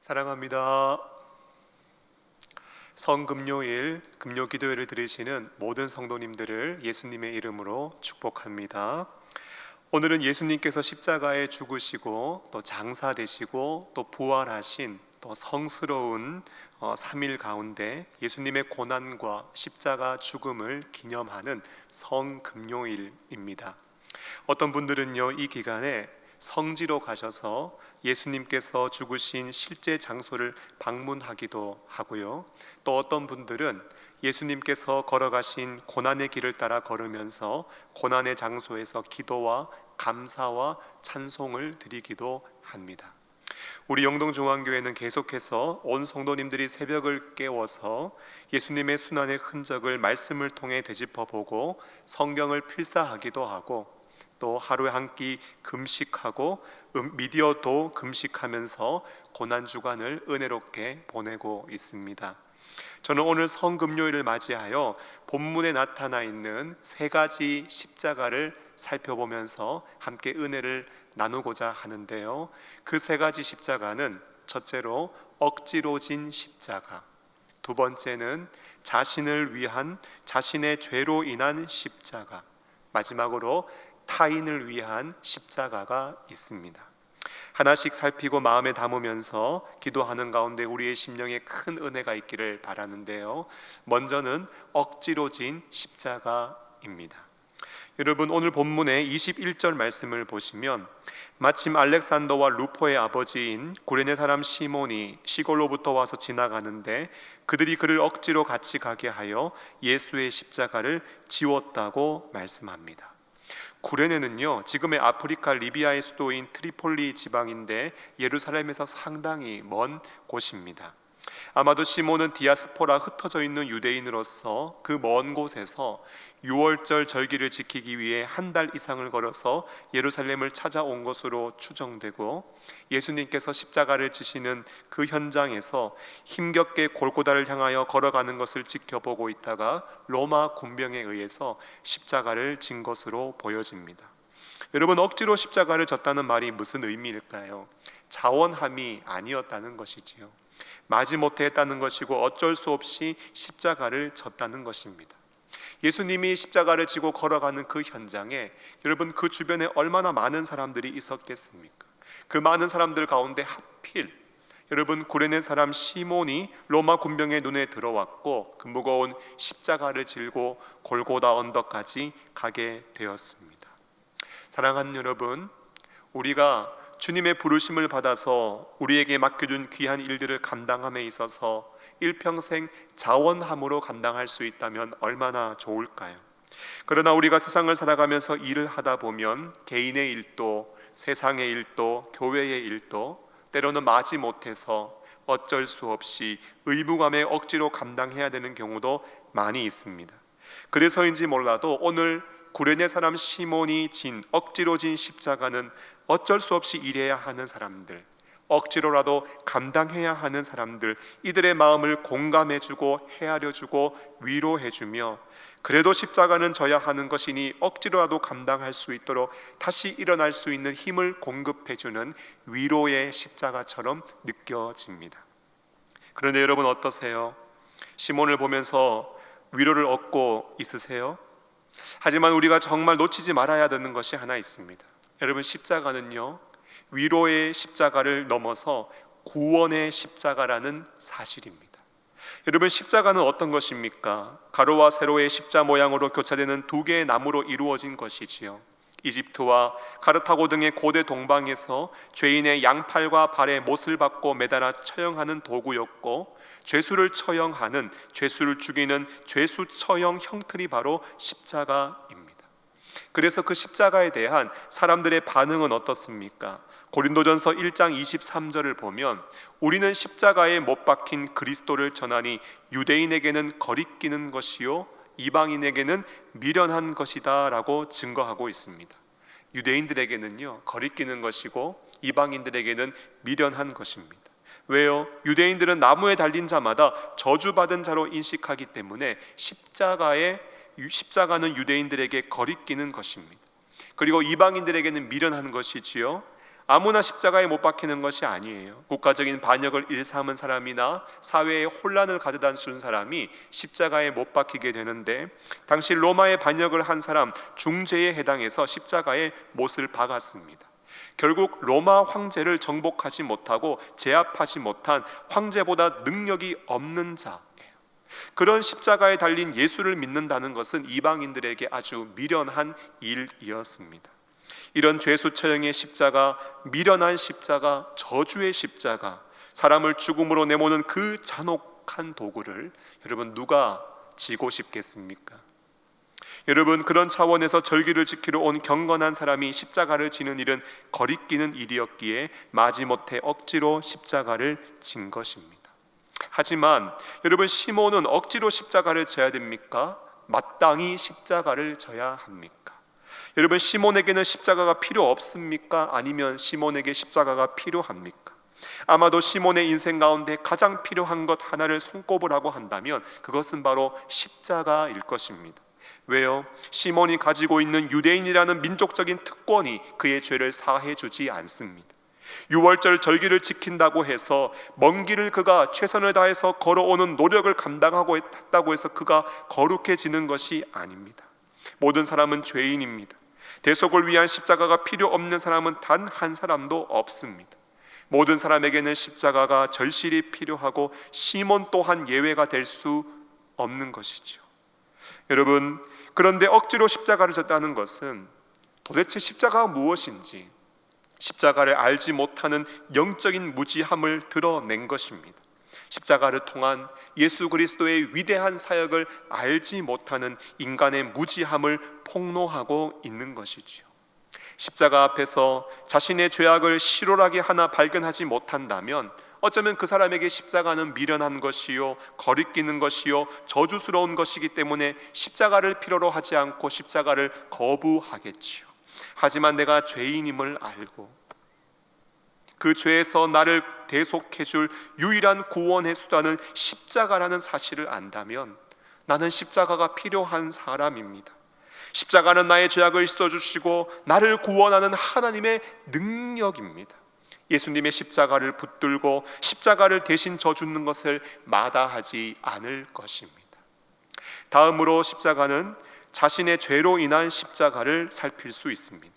사랑합니다. 성금요일 금요기도회를 들으시는 모든 성도님들을 예수님의 이름으로 축복합니다. 오늘은 예수님께서 십자가에 죽으시고 또 장사되시고 또 부활하신 또 성스러운 3일 가운데 예수님의 고난과 십자가 죽음을 기념하는 성금요일입니다. 어떤 분들은요, 이 기간에 성지로 가셔서 예수님께서 죽으신 실제 장소를 방문하기도 하고요, 또 어떤 분들은 예수님께서 걸어가신 고난의 길을 따라 걸으면서 고난의 장소에서 기도와 감사와 찬송을 드리기도 합니다. 우리 영동중앙교회는 계속해서 온 성도님들이 새벽을 깨워서 예수님의 순환의 흔적을 말씀을 통해 되짚어보고 성경을 필사하기도 하고, 또 하루에 한 끼 금식하고 미디어도 금식하면서 고난주간을 은혜롭게 보내고 있습니다. 저는 오늘 성금요일을 맞이하여 본문에 나타나 있는 세 가지 십자가를 살펴보면서 함께 은혜를 나누고자 하는데요, 그 세 가지 십자가는 첫째로 억지로 진 십자가, 두 번째는 자신을 위한 자신의 죄로 인한 십자가, 마지막으로 타인을 위한 십자가가 있습니다. 하나씩 살피고 마음에 담으면서 기도하는 가운데 우리의 심령에 큰 은혜가 있기를 바라는데요, 먼저는 억지로 진 십자가입니다. 여러분, 오늘 본문의 21절 말씀을 보시면 마침 알렉산더와 루포의 아버지인 구레네 사람 시몬이 시골로부터 와서 지나가는데 그들이 그를 억지로 같이 가게 하여 예수의 십자가를 지웠다고 말씀합니다. 구레네는요, 지금의 아프리카 리비아의 수도인 트리폴리 지방인데 예루살렘에서 상당히 먼 곳입니다. 아마도 시몬은 디아스포라 흩어져 있는 유대인으로서 그 먼 곳에서 유월절 절기를 지키기 위해 한 달 이상을 걸어서 예루살렘을 찾아온 것으로 추정되고, 예수님께서 십자가를 지시는 그 현장에서 힘겹게 골고다를 향하여 걸어가는 것을 지켜보고 있다가 로마 군병에 의해서 십자가를 진 것으로 보여집니다. 여러분, 억지로 십자가를 졌다는 말이 무슨 의미일까요? 자원함이 아니었다는 것이지요. 마지못해 했다는 것이고 어쩔 수 없이 십자가를 졌다는 것입니다. 예수님이 십자가를 지고 걸어가는 그 현장에 여러분, 그 주변에 얼마나 많은 사람들이 있었겠습니까? 그 많은 사람들 가운데 하필 여러분, 구레네 사람 시몬이 로마 군병의 눈에 들어왔고 그 무거운 십자가를 질고 골고다 언덕까지 가게 되었습니다. 사랑하는 여러분, 우리가 주님의 부르심을 받아서 우리에게 맡겨준 귀한 일들을 감당함에 있어서 일평생 자원함으로 감당할 수 있다면 얼마나 좋을까요? 그러나 우리가 세상을 살아가면서 일을 하다 보면 개인의 일도, 세상의 일도, 교회의 일도 때로는 마지못해서 어쩔 수 없이 의무감에 억지로 감당해야 되는 경우도 많이 있습니다. 그래서인지 몰라도 오늘 구레네 사람 시몬이 억지로 진 십자가는 어쩔 수 없이 일해야 하는 사람들, 억지로라도 감당해야 하는 사람들, 이들의 마음을 공감해주고 헤아려주고 위로해주며, 그래도 십자가는 져야 하는 것이니 억지로라도 감당할 수 있도록 다시 일어날 수 있는 힘을 공급해주는 위로의 십자가처럼 느껴집니다. 그런데 여러분, 어떠세요? 시몬을 보면서 위로를 얻고 있으세요? 하지만 우리가 정말 놓치지 말아야 되는 것이 하나 있습니다. 여러분, 십자가는요, 위로의 십자가를 넘어서 구원의 십자가라는 사실입니다. 여러분, 십자가는 어떤 것입니까? 가로와 세로의 십자 모양으로 교차되는 두 개의 나무로 이루어진 것이지요. 이집트와 카르타고 등의 고대 동방에서 죄인의 양팔과 발에 못을 받고 매달아 처형하는 도구였고, 죄수를 처형하는, 죄수를 죽이는 죄수 처형 형틀이 바로 십자가입니다. 그래서 그 십자가에 대한 사람들의 반응은 어떻습니까? 고린도전서 1장 23절을 보면 우리는 십자가에 못 박힌 그리스도를 전하니 유대인에게는 거리끼는 것이요 이방인에게는 미련한 것이다 라고 증거하고 있습니다. 유대인들에게는요, 거리끼는 것이고 이방인들에게는 미련한 것입니다. 왜요? 유대인들은 나무에 달린 자마다 저주받은 자로 인식하기 때문에 십자가는 유대인들에게 거리끼는 것입니다. 그리고 이방인들에게는 미련한 것이지요. 아무나 십자가에 못 박히는 것이 아니에요. 국가적인 반역을 일삼은 사람이나 사회에 혼란을 가져다 준 사람이 십자가에 못 박히게 되는데, 당시 로마의 반역을 한 사람 중죄에 해당해서 십자가에 못을 박았습니다. 결국 로마 황제를 정복하지 못하고 제압하지 못한 황제보다 능력이 없는 자예요. 그런 십자가에 달린 예수를 믿는다는 것은 이방인들에게 아주 미련한 일이었습니다. 이런 죄수 처형의 십자가, 미련한 십자가, 저주의 십자가, 사람을 죽음으로 내모는 그 잔혹한 도구를 여러분 누가 지고 싶겠습니까? 여러분, 그런 차원에서 절기를 지키러 온 경건한 사람이 십자가를 지는 일은 거리끼는 일이었기에 마지못해 억지로 십자가를 진 것입니다. 하지만 여러분, 시몬은 억지로 십자가를 져야 됩니까? 마땅히 십자가를 져야 합니까? 여러분, 시몬에게는 십자가가 필요 없습니까? 아니면 시몬에게 십자가가 필요합니까? 아마도 시몬의 인생 가운데 가장 필요한 것 하나를 손꼽으라고 한다면 그것은 바로 십자가일 것입니다. 왜요? 시몬이 가지고 있는 유대인이라는 민족적인 특권이 그의 죄를 사해 주지 않습니다. 유월절 절기를 지킨다고 해서 먼 길을 그가 최선을 다해서 걸어오는 노력을 감당하고 했다고 해서 그가 거룩해지는 것이 아닙니다. 모든 사람은 죄인입니다. 대속을 위한 십자가가 필요 없는 사람은 단 한 사람도 없습니다. 모든 사람에게는 십자가가 절실히 필요하고 시몬 또한 예외가 될 수 없는 것이죠. 여러분, 그런데 억지로 십자가를 졌다는 것은 도대체 십자가가 무엇인지, 십자가를 알지 못하는 영적인 무지함을 드러낸 것입니다. 십자가를 통한 예수 그리스도의 위대한 사역을 알지 못하는 인간의 무지함을 폭로하고 있는 것이지요. 십자가 앞에서 자신의 죄악을 실오라기 하나 발견하지 못한다면 어쩌면 그 사람에게 십자가는 미련한 것이요, 거리끼는 것이요, 저주스러운 것이기 때문에 십자가를 필요로 하지 않고 십자가를 거부하겠지요. 하지만 내가 죄인임을 알고 그 죄에서 나를 대속해 줄 유일한 구원의 수단은 십자가라는 사실을 안다면 나는 십자가가 필요한 사람입니다. 십자가는 나의 죄악을 씻어주시고 나를 구원하는 하나님의 능력입니다. 예수님의 십자가를 붙들고 십자가를 대신 져주는 것을 마다하지 않을 것입니다. 다음으로 십자가는 자신의 죄로 인한 십자가를 살필 수 있습니다.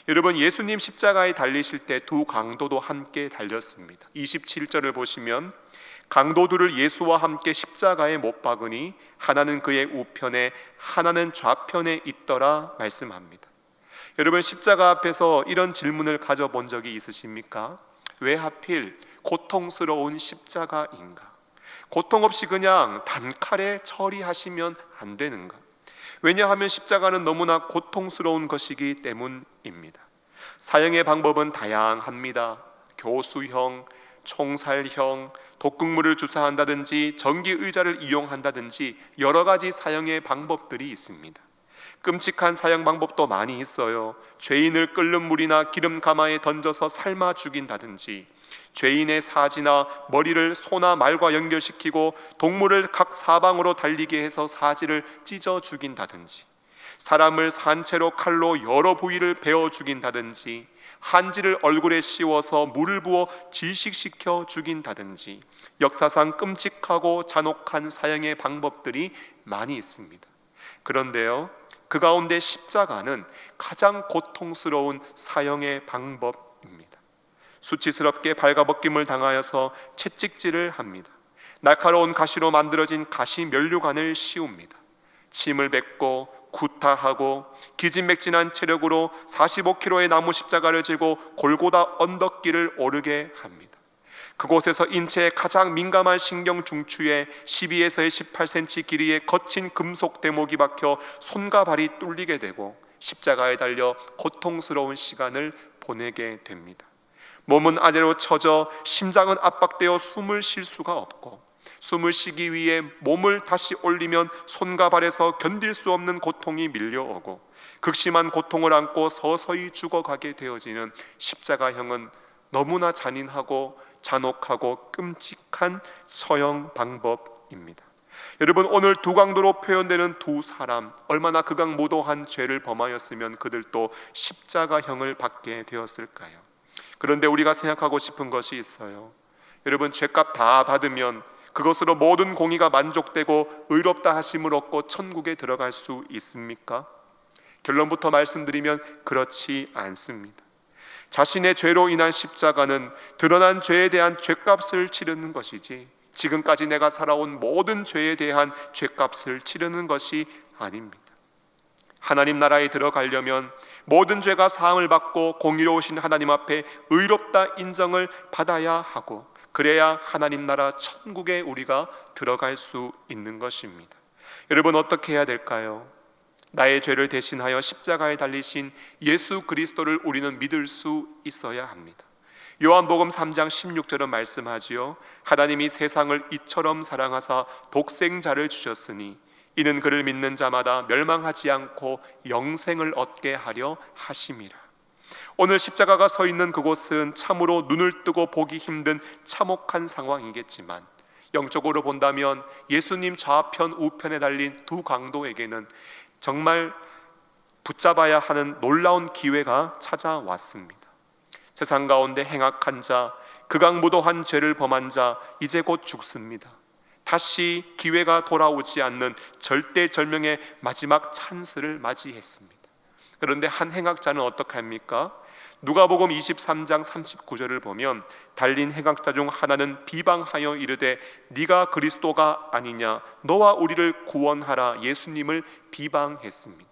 여러분, 예수님 십자가에 달리실 때 두 강도도 함께 달렸습니다. 27절을 보시면 강도들을 예수와 함께 십자가에 못 박으니 하나는 그의 우편에 하나는 좌편에 있더라 말씀합니다. 여러분, 십자가 앞에서 이런 질문을 가져본 적이 있으십니까? 왜 하필 고통스러운 십자가인가? 고통 없이 그냥 단칼에 처리하시면 안 되는가? 왜냐하면 십자가는 너무나 고통스러운 것이기 때문입니다. 사형의 방법은 다양합니다. 교수형, 총살형, 독극물을 주사한다든지 전기의자를 이용한다든지 여러 가지 사형의 방법들이 있습니다. 끔찍한 사형 방법도 많이 있어요. 죄인을 끓는 물이나 기름 가마에 던져서 삶아 죽인다든지, 죄인의 사지나 머리를 소나 말과 연결시키고 동물을 각 사방으로 달리게 해서 사지를 찢어 죽인다든지, 사람을 산채로 칼로 여러 부위를 베어 죽인다든지, 한지를 얼굴에 씌워서 물을 부어 질식시켜 죽인다든지, 역사상 끔찍하고 잔혹한 사형의 방법들이 많이 있습니다. 그런데요, 그 가운데 십자가는 가장 고통스러운 사형의 방법입니다. 수치스럽게 발가벗김을 당하여서 채찍질을 합니다. 날카로운 가시로 만들어진 가시 면류관을 씌웁니다. 침을 뱉고 구타하고 기진맥진한 체력으로 45kg의 나무 십자가를 지고 골고다 언덕길을 오르게 합니다. 그곳에서 인체의 가장 민감한 신경 중추에 12에서 18cm 길이의 거친 금속 대목이 박혀 손과 발이 뚫리게 되고 십자가에 달려 고통스러운 시간을 보내게 됩니다. 몸은 아래로 처져 심장은 압박되어 숨을 쉴 수가 없고, 숨을 쉬기 위해 몸을 다시 올리면 손과 발에서 견딜 수 없는 고통이 밀려오고 극심한 고통을 안고 서서히 죽어가게 되어지는 십자가형은 너무나 잔인하고 잔혹하고 끔찍한 처형 방법입니다. 여러분, 오늘 두 강도로 표현되는 두 사람, 얼마나 극악무도한 죄를 범하였으면 그들도 십자가형을 받게 되었을까요? 그런데 우리가 생각하고 싶은 것이 있어요. 여러분, 죄값 다 받으면 그것으로 모든 공의가 만족되고 의롭다 하심을 얻고 천국에 들어갈 수 있습니까? 결론부터 말씀드리면 그렇지 않습니다. 자신의 죄로 인한 십자가는 드러난 죄에 대한 죄값을 치르는 것이지, 지금까지 내가 살아온 모든 죄에 대한 죄값을 치르는 것이 아닙니다. 하나님 나라에 들어가려면 모든 죄가 사함을 받고 공의로우신 하나님 앞에 의롭다 인정을 받아야 하고, 그래야 하나님 나라 천국에 우리가 들어갈 수 있는 것입니다. 여러분, 어떻게 해야 될까요? 나의 죄를 대신하여 십자가에 달리신 예수 그리스도를 우리는 믿을 수 있어야 합니다. 요한복음 3장 16절은 말씀하지요. 하나님이 세상을 이처럼 사랑하사 독생자를 주셨으니 이는 그를 믿는 자마다 멸망하지 않고 영생을 얻게 하려 하심이라. 오늘 십자가가 서 있는 그곳은 참으로 눈을 뜨고 보기 힘든 참혹한 상황이겠지만, 영적으로 본다면 예수님 좌편 우편에 달린 두 강도에게는 정말 붙잡아야 하는 놀라운 기회가 찾아왔습니다. 세상 가운데 행악한 자, 극악무도한 죄를 범한 자, 이제 곧 죽습니다. 다시 기회가 돌아오지 않는 절대절명의 마지막 찬스를 맞이했습니다. 그런데 한 행악자는 어떻게 합니까? 누가복음 23장 39절을 보면 달린 행악자 중 하나는 비방하여 이르되 네가 그리스도가 아니냐, 너와 우리를 구원하라, 예수님을 비방했습니다.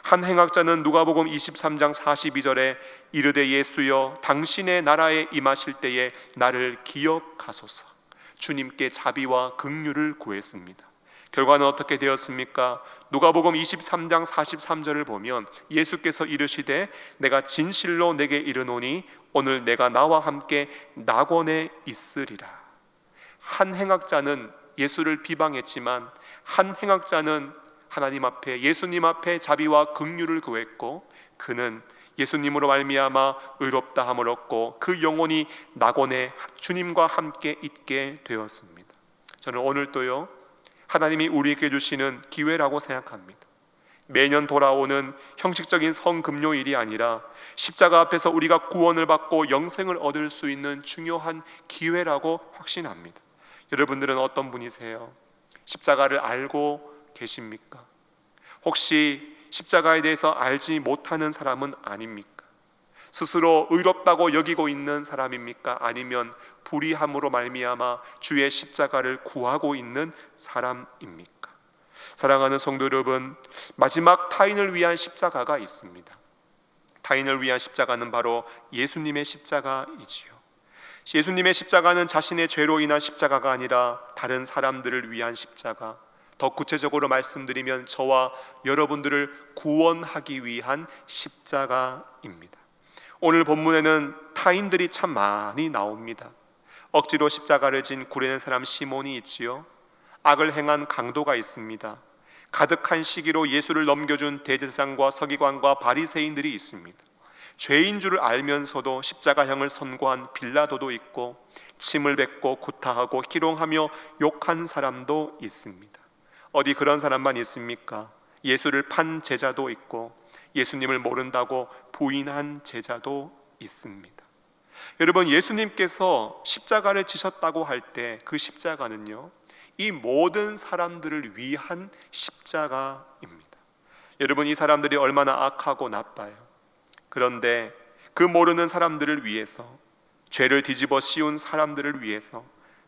한 행악자는 누가복음 23장 42절에 이르되 예수여 당신의 나라에 임하실 때에 나를 기억하소서, 주님께 자비와 긍휼을 구했습니다. 결과는 어떻게 되었습니까? 누가복음 23장 43절을 보면 예수께서 이르시되 내가 진실로 내게 이르노니 오늘 내가 나와 함께 낙원에 있으리라. 한 행악자는 예수를 비방했지만 한 행악자는 하나님 앞에, 예수님 앞에 자비와 긍휼을 구했고, 그는 예수님으로 말미암아 의롭다 함을 얻고 그 영혼이 낙원에 주님과 함께 있게 되었습니다. 저는 오늘도요, 하나님이 우리에게 주시는 기회라고 생각합니다. 매년 돌아오는 형식적인 성금요일이 아니라 십자가 앞에서 우리가 구원을 받고 영생을 얻을 수 있는 중요한 기회라고 확신합니다. 여러분들은 어떤 분이세요? 십자가를 알고 계십니까? 혹시 십자가에 대해서 알지 못하는 사람은 아닙니까? 스스로 의롭다고 여기고 있는 사람입니까? 아니면 불의함으로 말미암아 주의 십자가를 구하고 있는 사람입니까? 사랑하는 성도 여러분, 마지막 타인을 위한 십자가가 있습니다. 타인을 위한 십자가는 바로 예수님의 십자가이지요. 예수님의 십자가는 자신의 죄로 인한 십자가가 아니라 다른 사람들을 위한 십자가, 더 구체적으로 말씀드리면 저와 여러분들을 구원하기 위한 십자가입니다. 오늘 본문에는 타인들이 참 많이 나옵니다. 억지로 십자가를 진 구레네 사람 시몬이 있지요. 악을 행한 강도가 있습니다. 가득한 시기로 예수를 넘겨준 대제사장과 서기관과 바리새인들이 있습니다. 죄인 줄을 알면서도 십자가형을 선고한 빌라도도 있고, 침을 뱉고 구타하고 희롱하며 욕한 사람도 있습니다. 어디 그런 사람만 있습니까? 예수를 판 제자도 있고 예수님을 모른다고 부인한 제자도 있습니다. 여러분, 예수님께서 십자가를 지셨다고 할 때 그 십자가는요, 이 모든 사람들을 위한 십자가입니다. 여러분, 이 사람들이 얼마나 악하고 나빠요. 그런데 그 모르는 사람들을 위해서, 죄를 뒤집어 씌운 사람들을 위해서,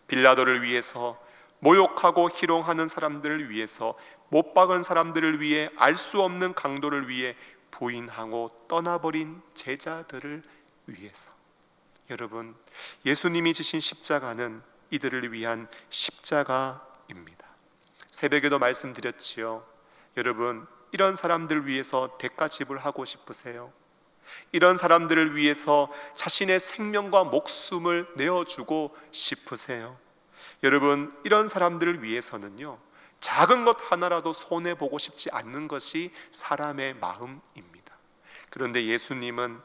빌라도를 위해서, 모욕하고 희롱하는 사람들을 위해서, 못 박은 사람들을 위해, 알 수 없는 강도를 위해, 부인하고 떠나버린 제자들을 위해서. 여러분, 예수님이 지신 십자가는 이들을 위한 십자가입니다. 새벽에도 말씀드렸지요. 여러분, 이런 사람들 위해서 대가 지불하고 싶으세요? 이런 사람들을 위해서 자신의 생명과 목숨을 내어주고 싶으세요? 여러분, 이런 사람들을 위해서는요, 작은 것 하나라도 손해보고 싶지 않는 것이 사람의 마음입니다. 그런데 예수님은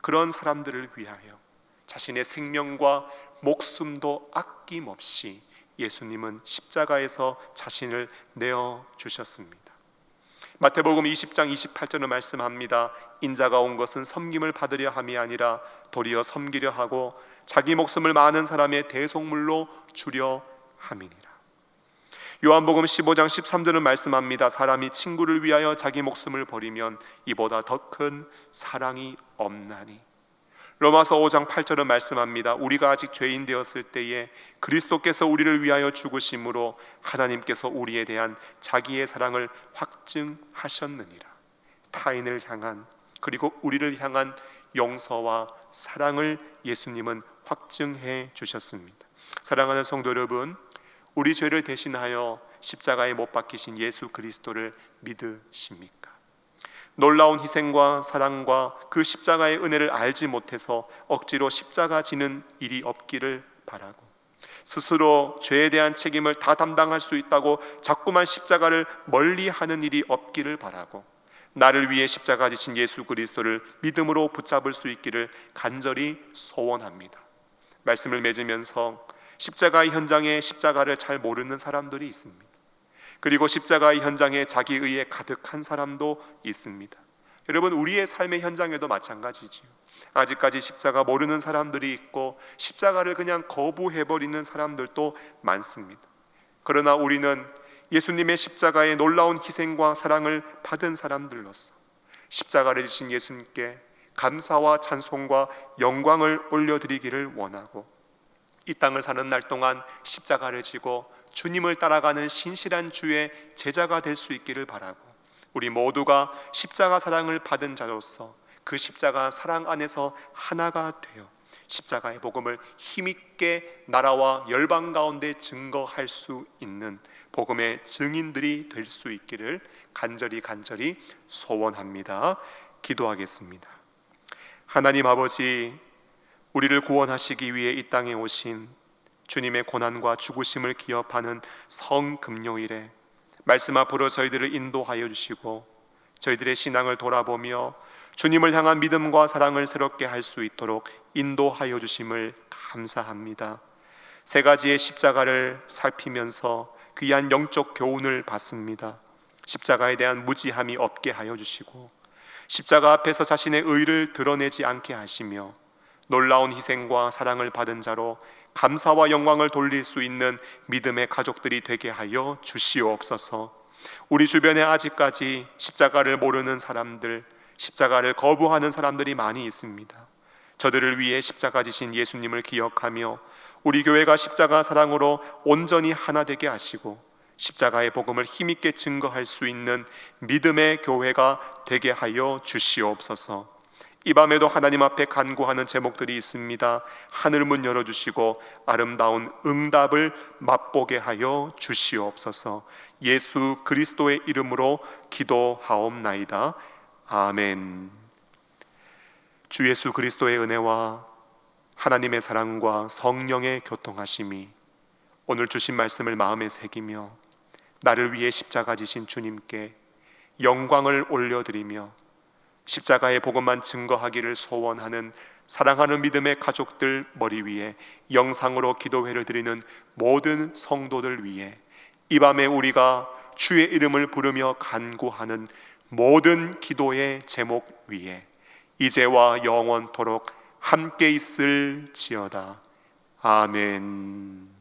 그런 사람들을 위하여 자신의 생명과 목숨도 아낌없이 예수님은 십자가에서 자신을 내어주셨습니다. 마태복음 20장 28절은 말씀합니다. 인자가 온 것은 섬김을 받으려 함이 아니라 도리어 섬기려 하고 자기 목숨을 많은 사람의 대속물로 주려 함이니라. 요한복음 15장 13절은 말씀합니다. 사람이 친구를 위하여 자기 목숨을 버리면 이보다 더 큰 사랑이 없나니. 로마서 5장 8절은 말씀합니다. 우리가 아직 죄인 되었을 때에 그리스도께서 우리를 위하여 죽으심으로 하나님께서 우리에 대한 자기의 사랑을 확증하셨느니라. 타인을 향한 그리고 우리를 향한 용서와 사랑을 예수님은 확증해 주셨습니다. 사랑하는 성도 여러분, 우리 죄를 대신하여 십자가에 못 박히신 예수 그리스도를 믿으십니까? 놀라운 희생과 사랑과 그 십자가의 은혜를 알지 못해서 억지로 십자가 지는 일이 없기를 바라고, 스스로 죄에 대한 책임을 다 담당할 수 있다고 자꾸만 십자가를 멀리하는 일이 없기를 바라고, 나를 위해 십자가 지신 예수 그리스도를 믿음으로 붙잡을 수 있기를 간절히 소원합니다. 말씀을 맺으면서 십자가의 현장에 십자가를 잘 모르는 사람들이 있습니다. 그리고 십자가의 현장에 자기 의에 가득한 사람도 있습니다. 여러분, 우리의 삶의 현장에도 마찬가지지요. 아직까지 십자가 모르는 사람들이 있고 십자가를 그냥 거부해버리는 사람들도 많습니다. 그러나 우리는 예수님의 십자가의 놀라운 희생과 사랑을 받은 사람들로서 십자가를 지신 예수님께 감사와 찬송과 영광을 올려드리기를 원하고, 이 땅을 사는 날 동안 십자가를 지고 주님을 따라가는 신실한 주의 제자가 될 수 있기를 바라고, 우리 모두가 십자가 사랑을 받은 자로서 그 십자가 사랑 안에서 하나가 되어 십자가의 복음을 힘있게 나라와 열방 가운데 증거할 수 있는 복음의 증인들이 될 수 있기를 간절히 소원합니다. 기도하겠습니다. 하나님 아버지, 우리를 구원하시기 위해 이 땅에 오신 주님의 고난과 죽으심을 기업하는 성금요일에 말씀 앞으로 저희들을 인도하여 주시고 저희들의 신앙을 돌아보며 주님을 향한 믿음과 사랑을 새롭게 할 수 있도록 인도하여 주심을 감사합니다. 세 가지의 십자가를 살피면서 귀한 영적 교훈을 받습니다. 십자가에 대한 무지함이 없게 하여 주시고, 십자가 앞에서 자신의 의를 드러내지 않게 하시며, 놀라운 희생과 사랑을 받은 자로 감사와 영광을 돌릴 수 있는 믿음의 가족들이 되게 하여 주시옵소서. 우리 주변에 아직까지 십자가를 모르는 사람들, 십자가를 거부하는 사람들이 많이 있습니다. 저들을 위해 십자가 지신 예수님을 기억하며 우리 교회가 십자가 사랑으로 온전히 하나 되게 하시고 십자가의 복음을 힘있게 증거할 수 있는 믿음의 교회가 되게 하여 주시옵소서. 이 밤에도 하나님 앞에 간구하는 제목들이 있습니다. 하늘 문 열어주시고 아름다운 응답을 맛보게 하여 주시옵소서. 예수 그리스도의 이름으로 기도하옵나이다. 아멘. 주 예수 그리스도의 은혜와 하나님의 사랑과 성령의 교통하심이 오늘 주신 말씀을 마음에 새기며 나를 위해 십자가 지신 주님께 영광을 올려드리며 십자가의 복음만 증거하기를 소원하는 사랑하는 믿음의 가족들 머리 위에 영상으로 기도회를 드리는 모든 성도들 위해 이 밤에 우리가 주의 이름을 부르며 간구하는 모든 기도의 제목 위에 이제와 영원토록 함께 있을지어다. 아멘.